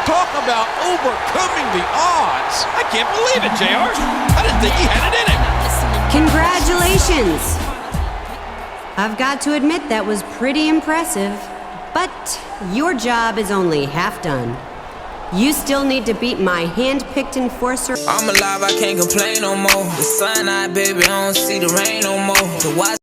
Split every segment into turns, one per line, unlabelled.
Talk about overcoming the odds. I can't believe it, JR. I didn't think he had it in him.
Congratulations. I've got to admit that was pretty impressive. But your job is only half done. You still need to beat my hand-picked enforcer.
I'm alive, I can't complain no more. The sun out, baby, I don't see the rain no more. The watch.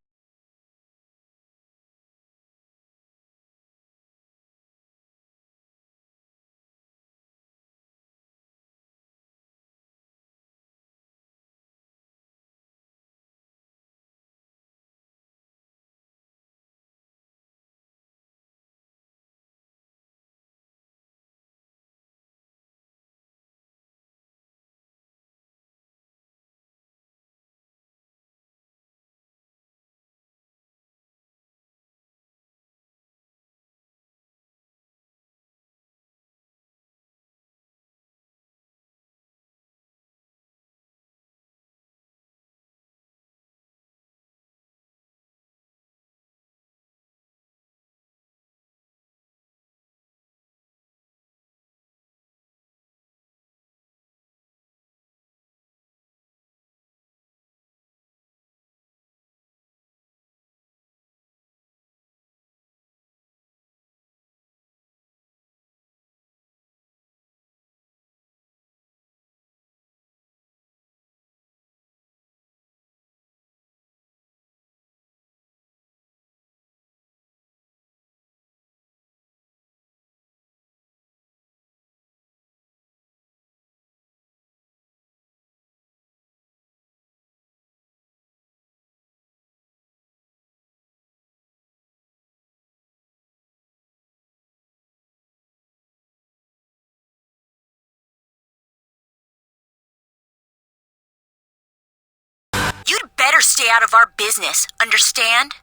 You'd better stay out of our business, understand?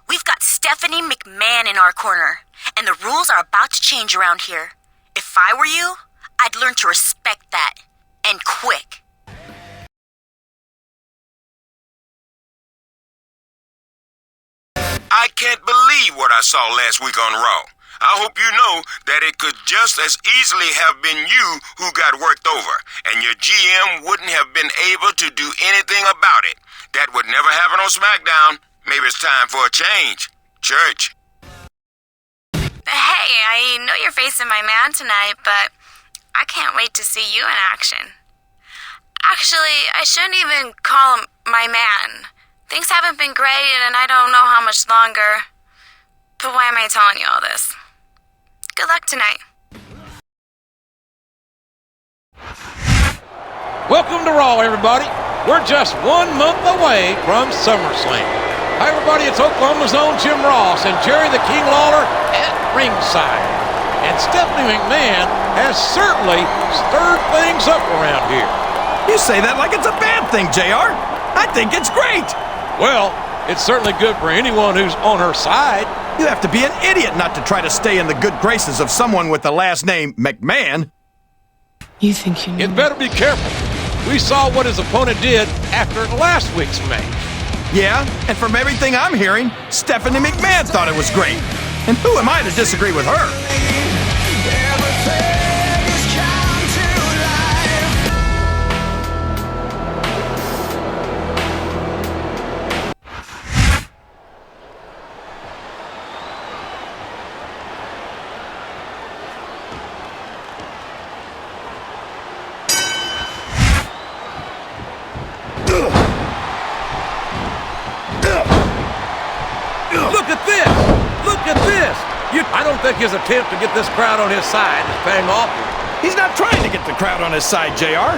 We've got Stephanie McMahon in our corner, and the rules are about to change around here. If I were you, I'd learn to respect that, and quick.
I can't believe what I saw last week on Raw. I hope you know that it could just as easily have been you who got worked over, and your GM wouldn't have been able to do anything about it. That would never happen on SmackDown. Maybe it's time for a change. Church.
Hey, I know you're facing my man tonight, but I can't wait to see you in action. Actually, I shouldn't even call him my man. Things haven't been great, and I don't know how much longer. But why am I telling you all this? Good luck tonight.
Welcome to Raw, everybody. We're just 1 month away from SummerSlam. Hi, everybody. It's Oklahoma's own Jim Ross and Jerry the King Lawler at ringside. And Stephanie McMahon has certainly stirred things up around here.
You say that like it's a bad thing, JR. I think it's great.
Well, it's certainly good for anyone who's on her side.
You have to be an idiot not to try to stay in the good graces of someone with the last name McMahon.
You think you know?
It better be careful. We saw what his opponent did after last week's match.
Yeah, and from everything I'm hearing, Stephanie McMahon thought it was great. And who am I to disagree with her?
I don't think his attempt to get this crowd on his side is paying off.
He's not trying to get the crowd on his side, JR.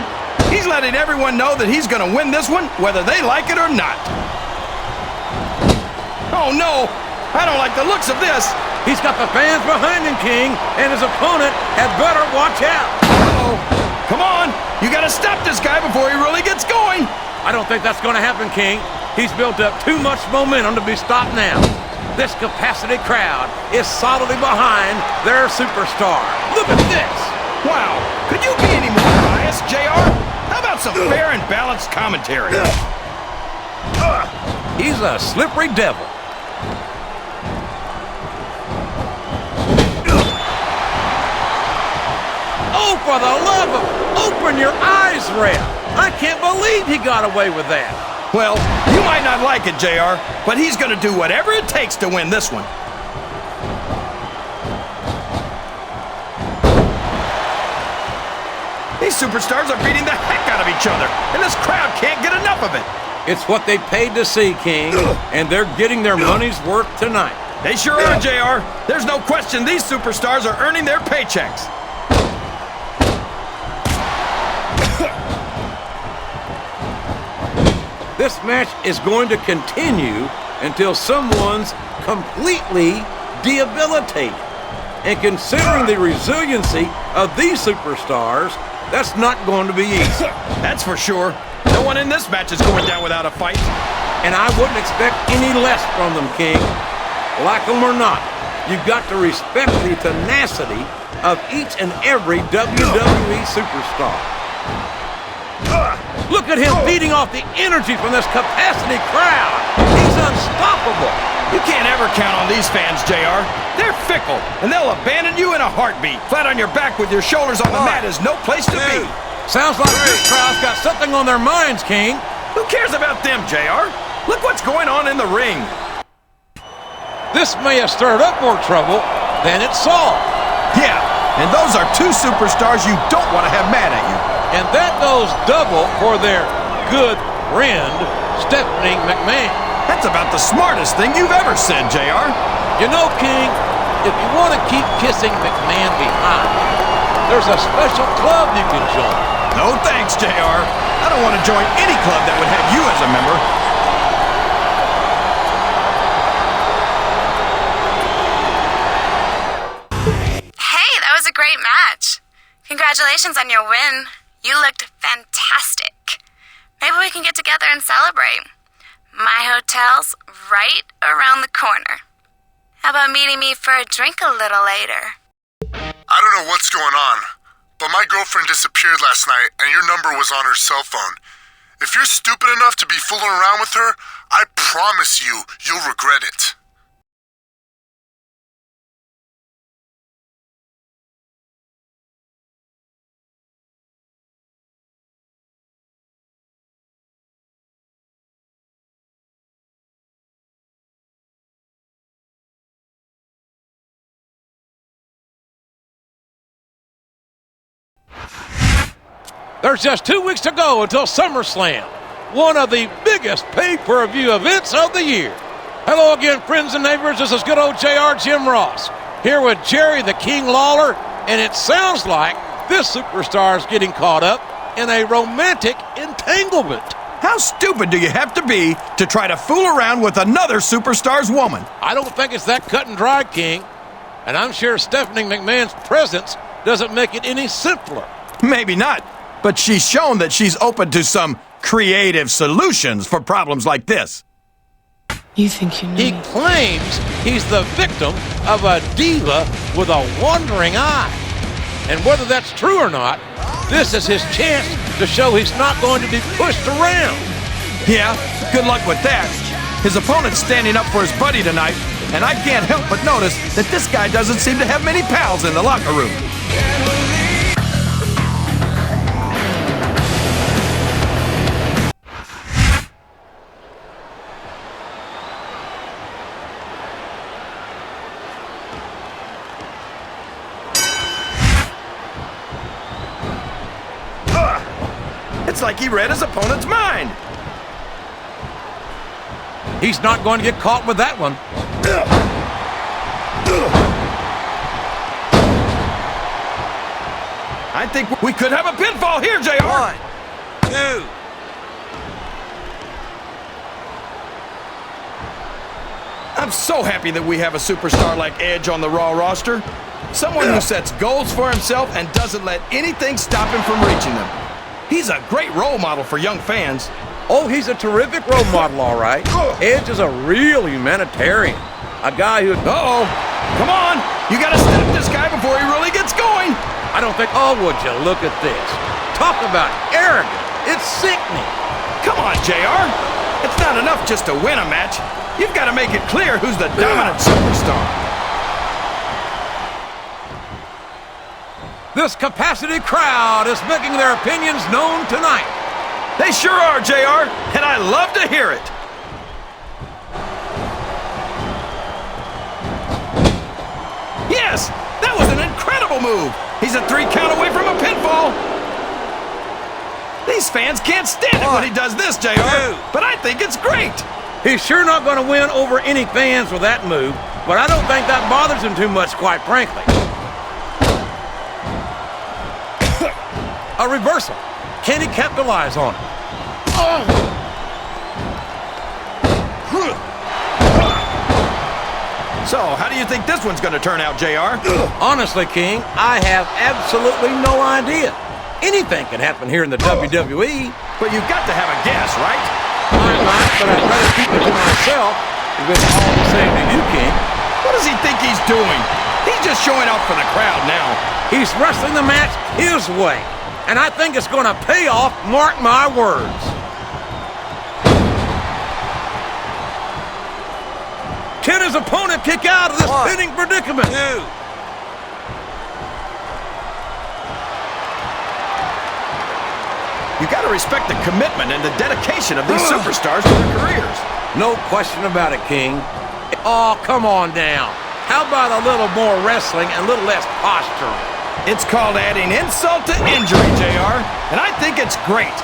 He's letting everyone know that he's going to win this one, whether they like it or not. Oh, no. I don't like the looks of this.
He's got the fans behind him, King, and his opponent had better watch out.
Uh-oh. Come on. You got to stop this guy before he really gets going.
I don't think that's going to happen, King. He's built up too much momentum to be stopped now. This capacity crowd is solidly behind their superstar. Look at this!
Wow, could you be any more biased, JR? How about some fair and balanced commentary?
He's a slippery devil. Oh, for the love of... Open your eyes, Rip. I can't believe he got away with that.
Well, you might not like it, JR, but he's gonna do whatever it takes to win this one. These superstars are beating the heck out of each other, and this crowd can't get enough of it.
It's what they paid to see, King, and they're getting their money's worth tonight.
They sure are, JR. There's no question these superstars are earning their paychecks.
This match is going to continue until someone's completely debilitated. And considering the resiliency of these superstars, that's not going to be easy.
That's for sure. No one in this match is going down without a fight.
And I wouldn't expect any less from them, King. Like them or not, you've got to respect the tenacity of each and every WWE superstar. Look at him beating off the energy from this capacity crowd. He's unstoppable.
You can't ever count on these fans, JR. They're fickle, and they'll abandon you in a heartbeat. Flat on your back with your shoulders on the mat is no place to be.
Sounds like this crowd's got something on their minds, King.
Who cares about them, JR? Look what's going on in the ring.
This may have stirred up more trouble than it solved.
Yeah, and those are two superstars you don't want to have mad at you.
And that goes double for their good friend, Stephanie McMahon.
That's about the smartest thing you've ever said, JR.
You know, King, if you want to keep kissing McMahon behind, there's a special club you can join.
No thanks, JR. I don't want to join any club that would have you as a member.
Hey, that was a great match. Congratulations on your win. You looked fantastic. Maybe we can get together and celebrate. My hotel's right around the corner. How about meeting me for a drink a little later?
I don't know what's going on, but my girlfriend disappeared last night and your number was on her cell phone. If you're stupid enough to be fooling around with her, I promise you'll regret it.
There's just 2 weeks to go until SummerSlam, one of the biggest pay-per-view events of the year. Hello again, friends and neighbors. This is good old JR Jim Ross, here with Jerry the King Lawler, and it sounds like this superstar is getting caught up in a romantic entanglement.
How stupid do you have to be to try to fool around with another superstar's woman?
I don't think it's that cut and dry, King, and I'm sure Stephanie McMahon's presence doesn't make it any simpler.
Maybe not. But she's shown that she's open to some creative solutions for problems like this.
You think you know
He
me.
claims he's the victim of a diva with a wandering eye. And whether that's true or not, this is his chance to show he's not going to be pushed around.
Yeah, good luck with that. His opponent's standing up for his buddy tonight, and I can't help but notice that this guy doesn't seem to have many pals in the locker room. It's like he read his opponent's mind.
He's not going to get caught with that one.
I think we could have a pinfall here, JR.
1, 2.
I'm so happy that we have a superstar like Edge on the Raw roster. Someone who sets goals for himself and doesn't let anything stop him from reaching them. He's a great role model for young fans.
Oh, he's a terrific role model, all right. Edge is a real humanitarian. A guy who...
Uh-oh. Come on. You got to stop this guy before he really gets going.
I don't think... Oh, would you look at this. Talk about arrogant. It's sickening.
Come on, JR. It's not enough just to win a match. You've got to make it clear who's the dominant superstar.
This capacity crowd is making their opinions known tonight.
They sure are, JR, and I love to hear it. Yes, that was an incredible move. He's a 3 count away from a pinfall. These fans can't stand it when he does this, JR, but I think it's great.
He's sure not going to win over any fans with that move, but I don't think that bothers him too much, quite frankly. A reversal. Can he capitalize on it?
So, how do you think this one's going to turn out, JR?
Honestly, King, I have absolutely no idea. Anything can happen here in the WWE.
But you've got to have a guess, right?
I might, but I'd rather keep it to myself if it's all the same to you, King.
What does he think he's doing? He's just showing off for the crowd now.
He's wrestling the match his way, and I think it's going to pay off, mark my words. Can his opponent kick out of this pinning predicament?
You got to respect the commitment and the dedication of these superstars to their careers.
No question about it, King. Oh, come on down. How about a little more wrestling and a little less posturing?
It's called adding insult to injury, JR, and I think it's great.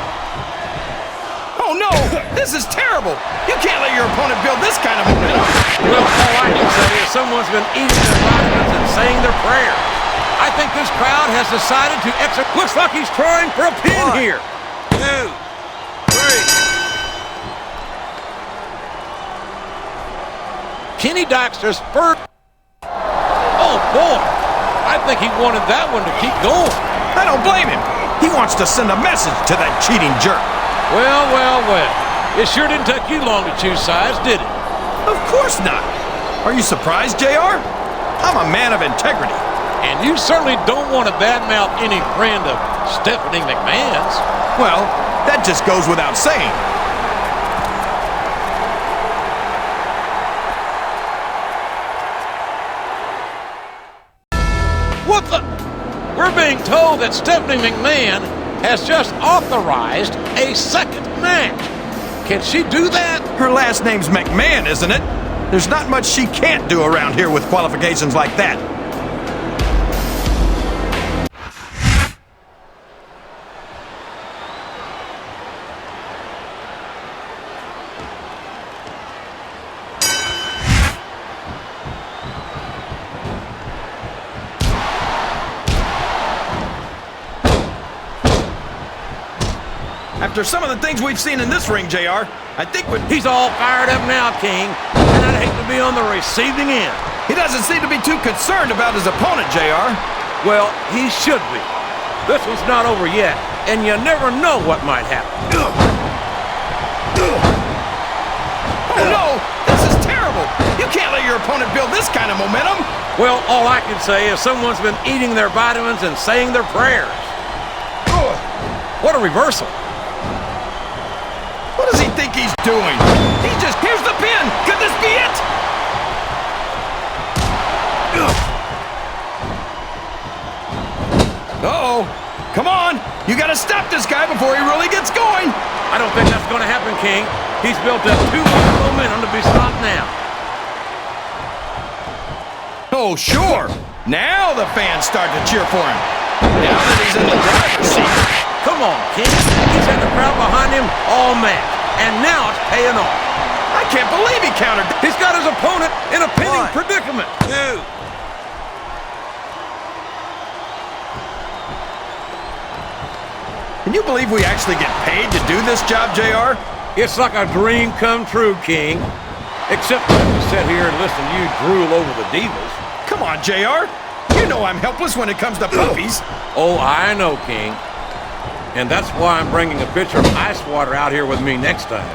Oh no, this is terrible. You can't let your opponent build this kind of momentum.
Well, all I can say is someone's been eating their vitamins and saying their prayers. I think this crowd has decided to exit. Looks like he's trying for a pin here. 2, 3. Kenny Daxter's first. Oh, boy. I think he wanted that one to keep going.
I don't blame him. He wants to send a message to that cheating jerk.
Well, well, well. It sure didn't take you long to choose sides, did it?
Of course not. Are you surprised, JR? I'm a man of integrity.
And you certainly don't want to badmouth any friend of Stephanie McMahon's.
Well, that just goes without saying.
What the? We're being told that Stephanie McMahon has just authorized a second match. Can she do that?
Her last name's McMahon, isn't it? There's not much she can't do around here with qualifications like that. After some of the things we've seen in this ring, JR, I think
he's all fired up now, King, and I'd hate to be on the receiving end.
He doesn't seem to be too concerned about his opponent, JR.
Well, he should be. This one's not over yet, and you never know what might happen.
Oh, no! This is terrible! You can't let your opponent build this kind of momentum!
Well, all I can say is someone's been eating their vitamins and saying their prayers. What a reversal.
What does he think he's doing? Here's the pin! Could this be it? Uh-oh. Come on! You gotta stop this guy before he really gets going!
I don't think that's gonna happen, King. He's built up too much momentum to be stopped now.
Oh, sure! Now the fans start to cheer for him. Now that he's in the driver's seat.
Come on, King. He's had the crowd behind him all match, and now it's paying off.
I can't believe he countered.
He's got his opponent in a pinning predicament. 2.
Can you believe we actually get paid to do this job, JR?
It's like a dream come true, King. Except when we sit here and listen to you drool over the divas.
Come on, JR. You know I'm helpless when it comes to puppies.
Oh, I know, King. And that's why I'm bringing a pitcher of ice water out here with me next time.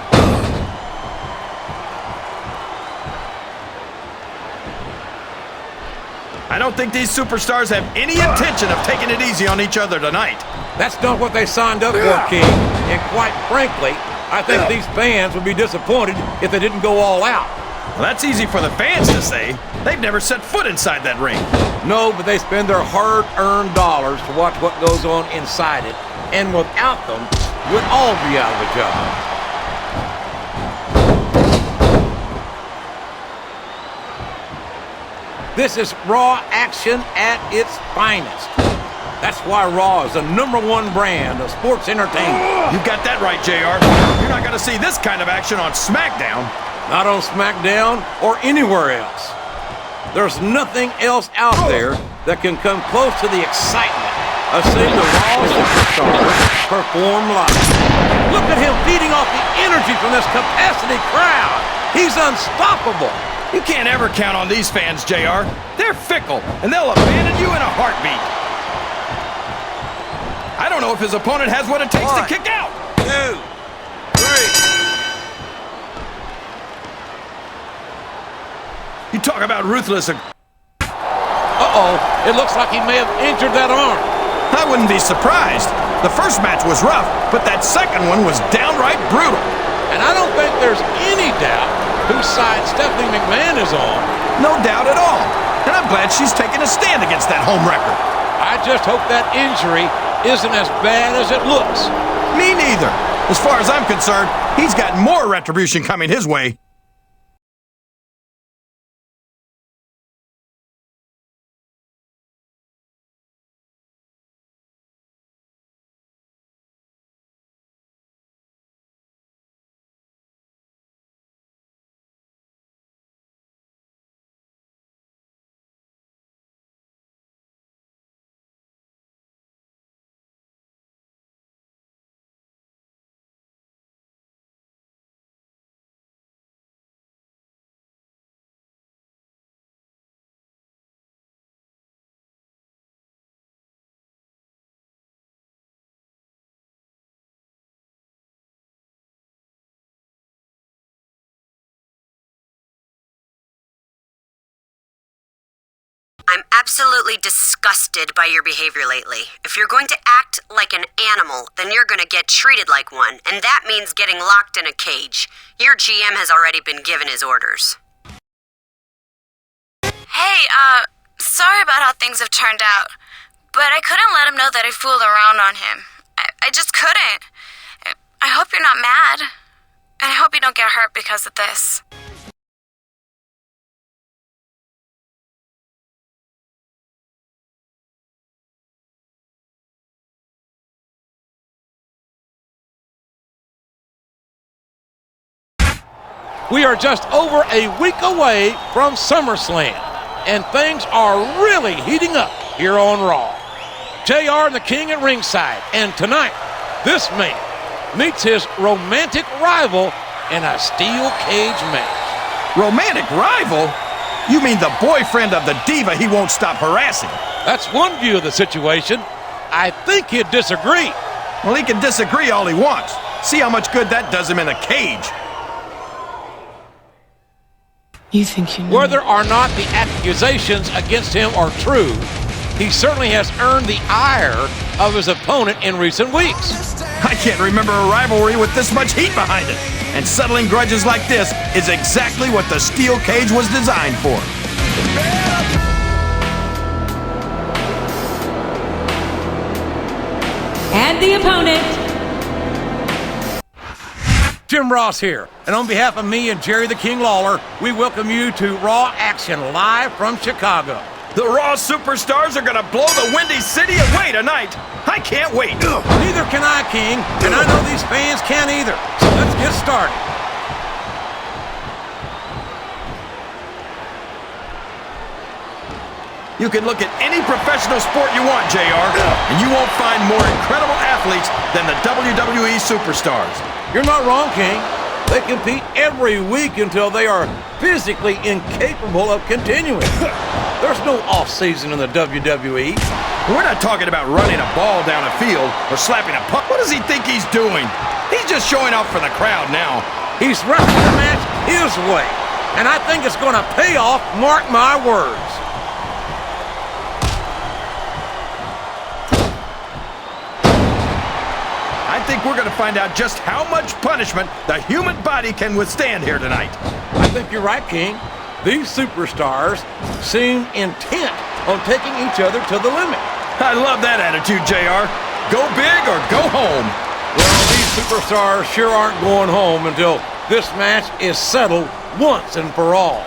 I don't think these superstars have any intention of taking it easy on each other tonight.
That's not what they signed up for, King. And quite frankly, I think these fans would be disappointed if they didn't go all out.
Well, that's easy for the fans to say. They've never set foot inside that ring.
No, but they spend their hard-earned dollars to watch what goes on inside it, and without them, we'd all be out of a job. This is Raw action at its finest. That's why Raw is the #1 brand of sports entertainment.
You got that right, JR. You're not going to see this kind of action on SmackDown.
Not on SmackDown or anywhere else. There's nothing else out there that can come close to the excitement of seeing the Raw superstars perform live. Look at him feeding off the energy from this capacity crowd. He's unstoppable.
You can't ever count on these fans, JR. They're fickle, and they'll abandon you in a heartbeat. I don't know if his opponent has what it takes to kick out.
2, 3.
You talk about ruthless.
Uh-oh, it looks like he may have injured that arm.
I wouldn't be surprised. The first match was rough, but that second one was downright brutal.
And I don't think there's any doubt whose side Stephanie McMahon is on.
No doubt at all. And I'm glad she's taking a stand against that home record.
I just hope that injury isn't as bad as it looks.
Me neither. As far as I'm concerned, he's got more retribution coming his way.
I'm absolutely disgusted by your behavior lately. If you're going to act like an animal, then you're going to get treated like one, and that means getting locked in a cage. Your GM has already been given his orders.
Hey, sorry about how things have turned out, but I couldn't let him know that I fooled around on him. I just couldn't. I hope you're not mad, and I hope you don't get hurt because of this.
We are just over a week away from SummerSlam, and things are really heating up here on Raw. JR and the King at ringside, and tonight, this man meets his romantic rival in a steel cage match.
Romantic rival? You mean the boyfriend of the diva he won't stop harassing?
That's one view of the situation. I think he'd disagree.
Well, he can disagree all he wants. See how much good that does him in a cage.
You think you know.
Whether or not the accusations against him are true, he certainly has earned the ire of his opponent in recent weeks.
I can't remember a rivalry with this much heat behind it. And settling grudges like this is exactly what the steel cage was designed for.
And the opponent,
Jim Ross here, and on behalf of me and Jerry the King Lawler, we welcome you to Raw Action live from Chicago.
The Raw superstars are going to blow the Windy City away tonight. I can't wait.
Neither can I, King, and I know these fans can't either. So let's get started.
You can look at any professional sport you want, JR, and you won't find more incredible athletes than the WWE superstars.
You're not wrong, King. They compete every week until they are physically incapable of continuing. There's no off-season in the WWE.
We're not talking about running a ball down a field or slapping a puck. What does he think he's doing? He's just showing off for the crowd now.
He's wrestling the match his way, and I think it's going to pay off, mark my words.
I think we're going to find out just how much punishment the human body can withstand here tonight.
I think you're right, King. These superstars seem intent on taking each other to the limit.
I love that attitude, JR. Go big or go home.
Well, these superstars sure aren't going home until this match is settled once and for all.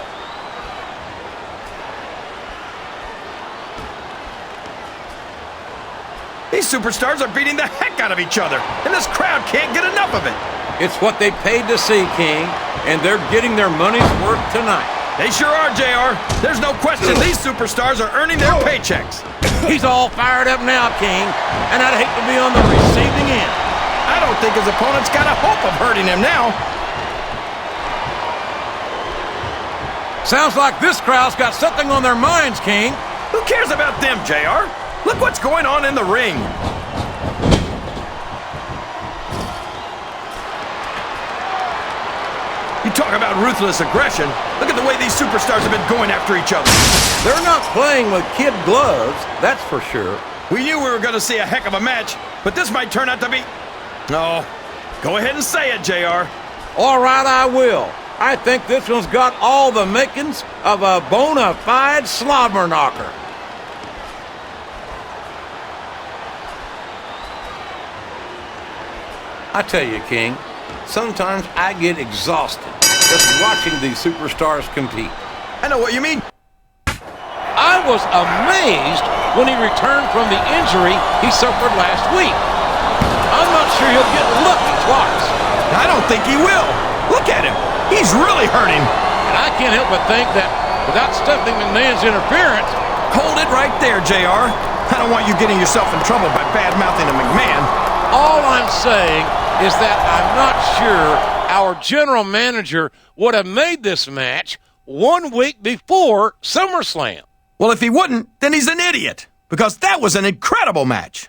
These superstars are beating the heck out of each other, and this crowd can't get enough of it.
It's what they paid to see, King, and they're getting their money's worth tonight.
They sure are, JR. There's no question these superstars are earning their paychecks.
He's all fired up now, King, and I'd hate to be on the receiving end.
I don't think his opponent's got a hope of hurting him now.
Sounds like this crowd's got something on their minds, King.
Who cares about them, JR? Look what's going on in the ring. You talk about ruthless aggression. Look at the way these superstars have been going after each other.
They're not playing with kid gloves, that's for sure.
We knew we were going to see a heck of a match, but this might turn out to be... No. Go ahead and say it, JR.
All right, I will. I think this one's got all the makings of a bona fide slobber knocker. I tell you, King, sometimes I get exhausted just watching these superstars compete.
I know what you mean.
I was amazed when he returned from the injury he suffered last week. I'm not sure he'll get lucky twice.
I don't think he will. Look at him. He's really hurting.
And I can't help but think that without Stephanie McMahon's interference...
Hold it right there, JR. I don't want you getting yourself in trouble by bad-mouthing a McMahon.
All I'm saying is that I'm not sure our general manager would have made this match 1 week before SummerSlam.
Well, if he wouldn't, then he's an idiot, because that was an incredible match.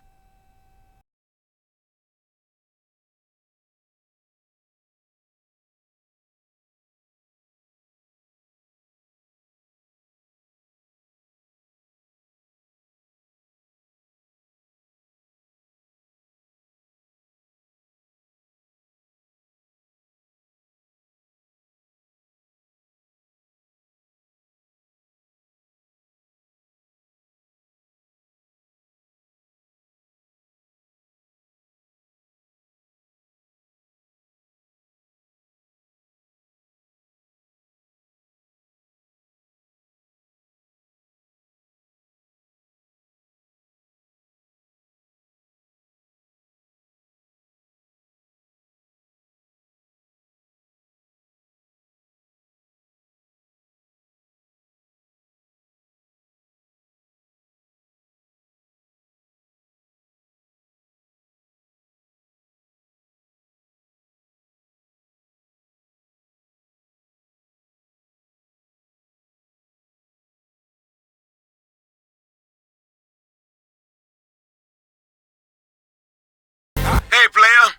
Hey, player,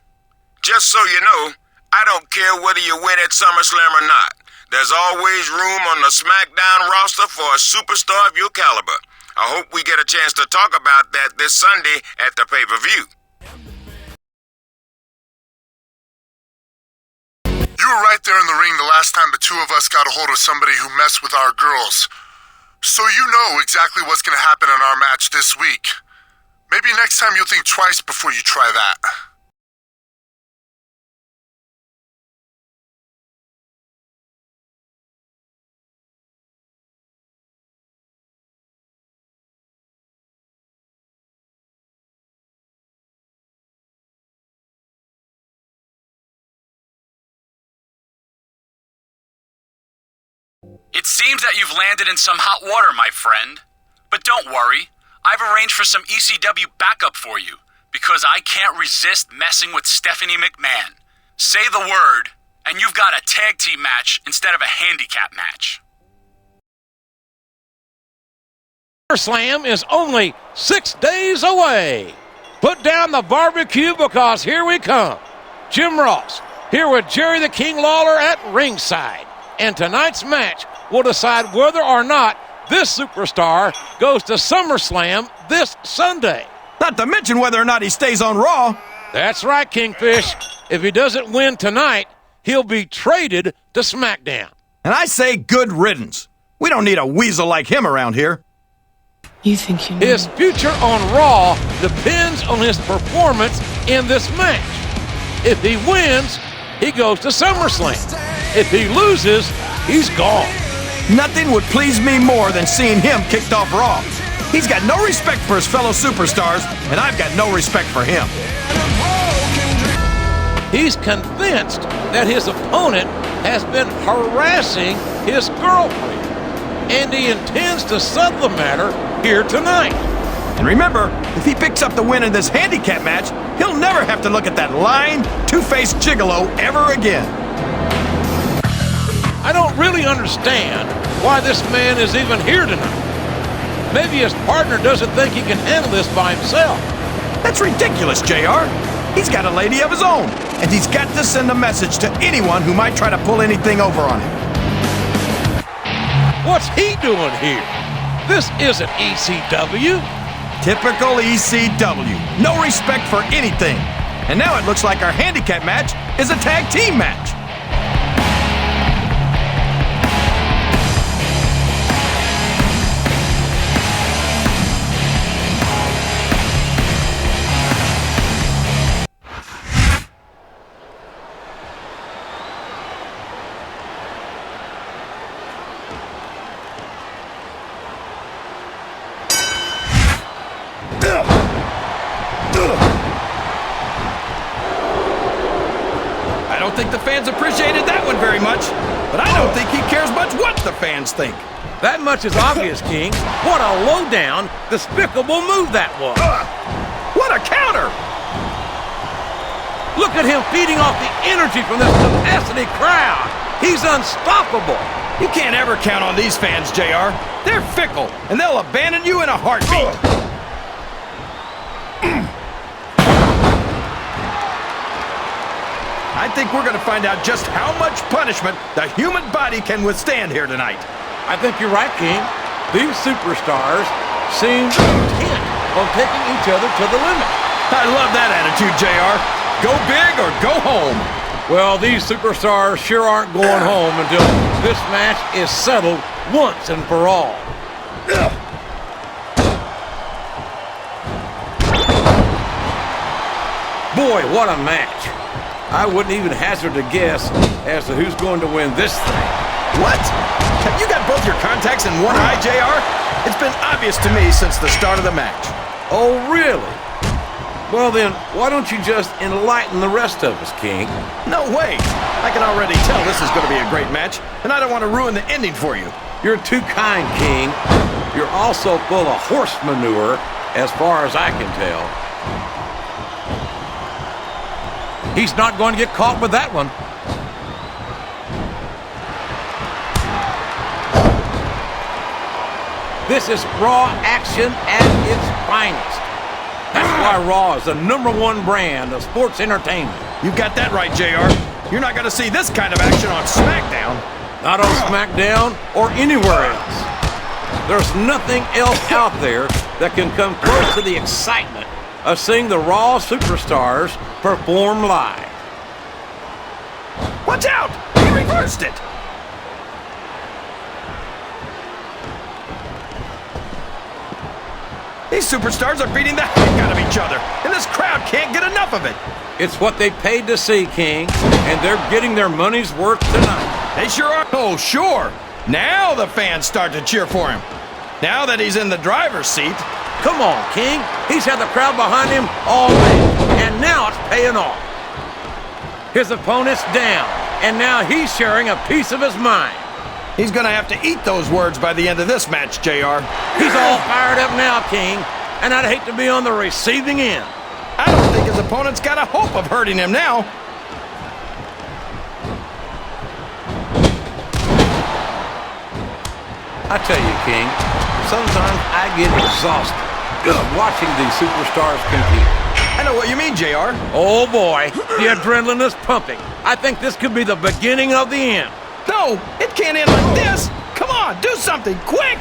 just so you know, I don't care whether you win at SummerSlam or not. There's always room on the SmackDown roster for a superstar of your caliber. I hope we get a chance to talk about that this Sunday at the pay-per-view.
You were right there in the ring the last time the two of us got a hold of somebody who messed with our girls. So you know exactly what's going to happen in our match this week. Maybe next time you'll think twice before you try that.
It seems that you've landed in some hot water, my friend. But don't worry, I've arranged for some ECW backup for you, because I can't resist messing with Stephanie McMahon. Say the word, and you've got a tag team match instead of a handicap match.
SummerSlam is only 6 days away. Put down the barbecue because here we come. Jim Ross, here with Jerry the King Lawler at ringside. And tonight's match will decide whether or not this superstar goes to SummerSlam this Sunday.
Not to mention whether or not he stays on Raw.
That's right, Kingfish. If he doesn't win tonight, he'll be traded to SmackDown.
And I say good riddance. We don't need a weasel like him around here.
You think you know.
His future on Raw depends on his performance in this match. If he wins, he goes to SummerSlam. If he loses, he's gone.
Nothing would please me more than seeing him kicked off Raw. He's got no respect for his fellow superstars, and I've got no respect for him.
He's convinced that his opponent has been harassing his girlfriend, and he intends to settle the matter here tonight.
And remember, if he picks up the win in this handicap match, he'll never have to look at that lying, two-faced gigolo ever again.
I don't really understand why this man is even here tonight. Maybe his partner doesn't think he can handle this by himself.
That's ridiculous, JR. He's got a lady of his own, and he's got to send a message to anyone who might try to pull anything over on him.
What's he doing here? This isn't ECW.
Typical ECW. No respect for anything. And now it looks like our handicap match is a tag team match. I don't think the fans appreciated that one very much, but I don't think he cares much what the fans think.
That much is obvious, King. What a low-down, despicable move that was.
What a counter!
Look at him feeding off the energy from this capacity crowd. He's unstoppable.
You can't ever count on these fans, JR. They're fickle, and they'll abandon you in a heartbeat. I think we're going to find out just how much punishment the human body can withstand here tonight.
I think you're right, King. These superstars seem intent on taking each other to the limit.
I love that attitude, JR. Go big or go home.
Well, these superstars sure aren't going home until this match is settled once and for all. Boy, what a match. I wouldn't even hazard a guess as to who's going to win this thing.
What? Have you got both your contacts in one eye, JR? It's been obvious to me since the start of the match.
Oh, really? Well then, why don't you just enlighten the rest of us, King?
No way! I can already tell this is going to be a great match, and I don't want to ruin the ending for you.
You're too kind, King. You're also full of horse manure, as far as I can tell. He's not going to get caught with that one. This is Raw action at its finest. That's why Raw is the #1 brand of sports entertainment.
You got that right, JR. You're not going to see this kind of action on SmackDown.
Not on SmackDown or anywhere else. There's nothing else out there that can come close to the excitement of seeing the Raw superstars perform live.
Watch out! He reversed it! These superstars are beating the heck out of each other, and this crowd can't get enough of it.
It's what they paid to see, King, and they're getting their money's worth tonight.
They sure are. Oh, sure. Now the fans start to cheer for him. Now that he's in the driver's seat.
Come on, King. He's had the crowd behind him all day, and now it's paying off. His opponent's down, and now he's sharing a piece of his mind.
He's going to have to eat those words by the end of this match, JR.
He's all fired up now, King, and I'd hate to be on the receiving end.
I don't think his opponent's got a hope of hurting him now.
I tell you, King, sometimes I get exhausted watching these superstars compete.
I know what you mean, JR.
Oh boy, the adrenaline is pumping. I think this could be the beginning of the end.
No, it can't end like this. Come on, do something, quick!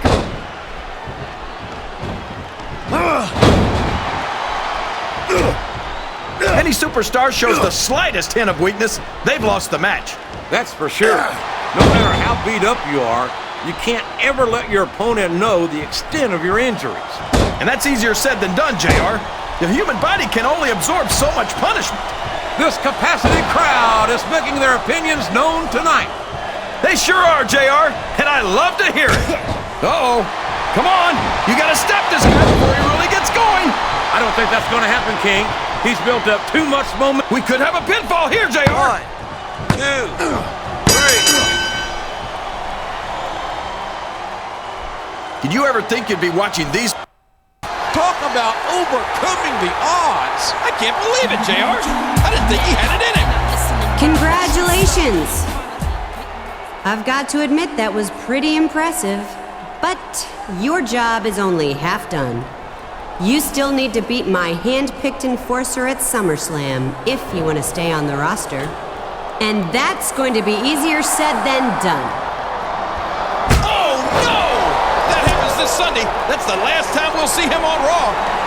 Any superstar shows the slightest hint of weakness, they've lost the match.
That's for sure. No matter how how beat up you are, you can't ever let your opponent know the extent of your injuries.
And that's easier said than done, JR. The human body can only absorb so much punishment.
This capacity crowd is making their opinions known tonight.
They sure are, JR, and I love to hear it. Uh-oh. Come on, you gotta stop this guy before he really gets going.
I don't think that's gonna happen, King. He's built up too much momentum.
We could have a pinfall here, JR.
1, 2, 3.
Did you ever think you'd be watching these?
Talk about overcoming the odds.
I can't believe it, JR. I didn't think he had it in him.
Congratulations! I've got to admit that was pretty impressive, but your job is only half done. You still need to beat my hand-picked enforcer at SummerSlam if you want to stay on the roster. And that's going to be easier said than done.
Oh, no! That happens this Sunday. That's the last time we'll see him on Raw.